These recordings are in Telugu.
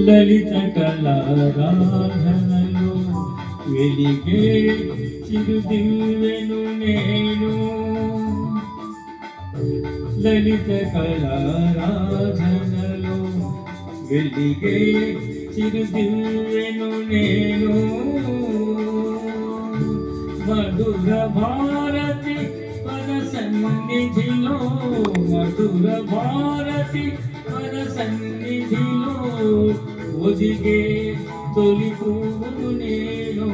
లలిత కళారాధనలో వెలిగే చిరుదివ్వెను నేను. లలిత కళారాధనలో వెలిగే చిరుదివ్వెను నేను. మధుర భారతి పద సన్నిధిలో, మధుర భారతి పద సన్నిధిలో ఒదిగే తొలి పువ్వును నేను.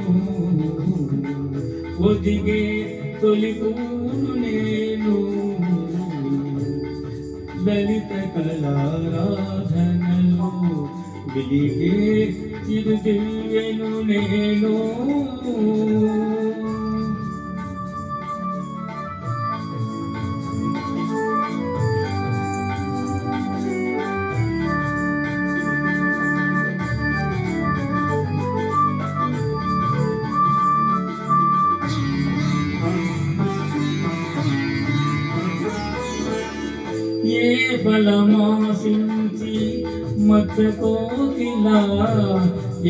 ఒదిగే తొలి పువ్వును నేను. లలిత కళారాధనలో వెలిగే చిరుదివ్వెను నేను. ఏ బలమాసించి మత కోకిలా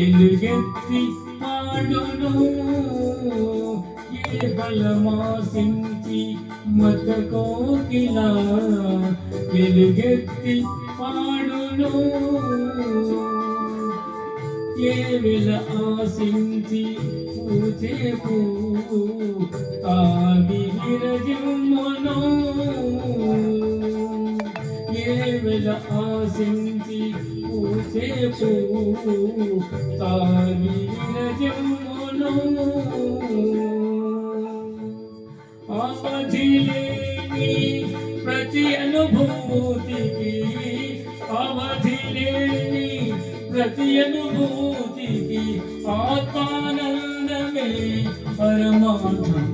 ఎలుగెత్తి పాడును. ఏ బలమాసించి మత కోకిలా ఎలుగెత్తి పాడును. ఏ వెల ఆశించి పూచే పువ్వు తాగి విరజిమ్మును. ఏవెల ఆశించి పూచే పువ్వు తాగి విరజిమ్మును. అవధిలేని ప్రతి అనుభూతికి, అవధిలేని ప్రతి అనుభూతికి ఆత్మానందమే పరమార్థం.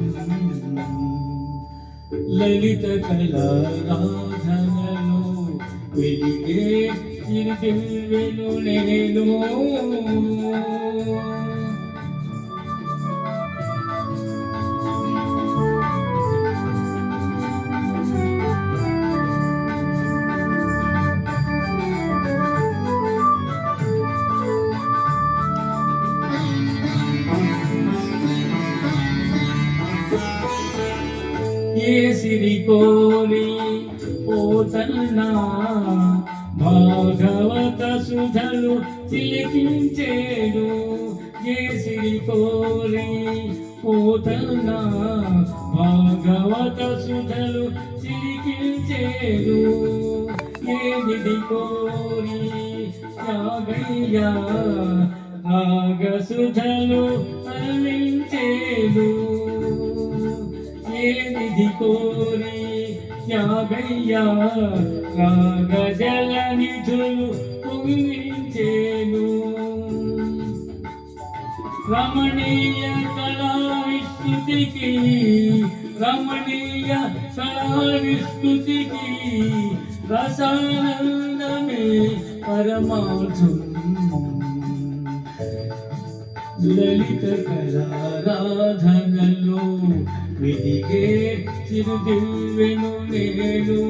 లలిత కళారాధనలో వెలిగే చిరుదివ్వెను నేను. ఏ సిరి కోరి పోతన్నా భాగవత సుధలు చిలికించేను. ఏ సిరి కోరి పోతన్నా భాగవత సుధలు చిలికించేను. ఏ నిధి కోరి సాగయ్యా రాగ సుధలు అందించేను. ఏ నిధి కోరి త్యాగయ్యా రాగ జల నిధులు పొంగించేను. రమణీయ కళా విస్తృతికి, రమణీయ కళా విస్తృతికి రసానందమే పరమార్థం. లలిత కళారాధనలో వెలిగే చిరుదివ్వెను నేను.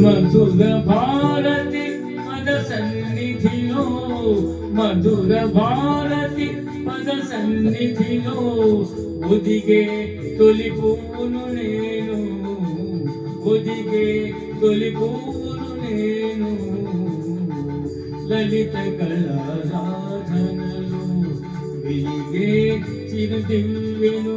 మధుర భారతి పద సన్నిధిలో, మధుర భారతి పద సన్నిధిలో ఒదిగే తొలి పువ్వును నేను. ఒదిగే తొలి పువ్వును నేను. లలిత కళారాధనలో వెలిగే చిరుదివ్వెను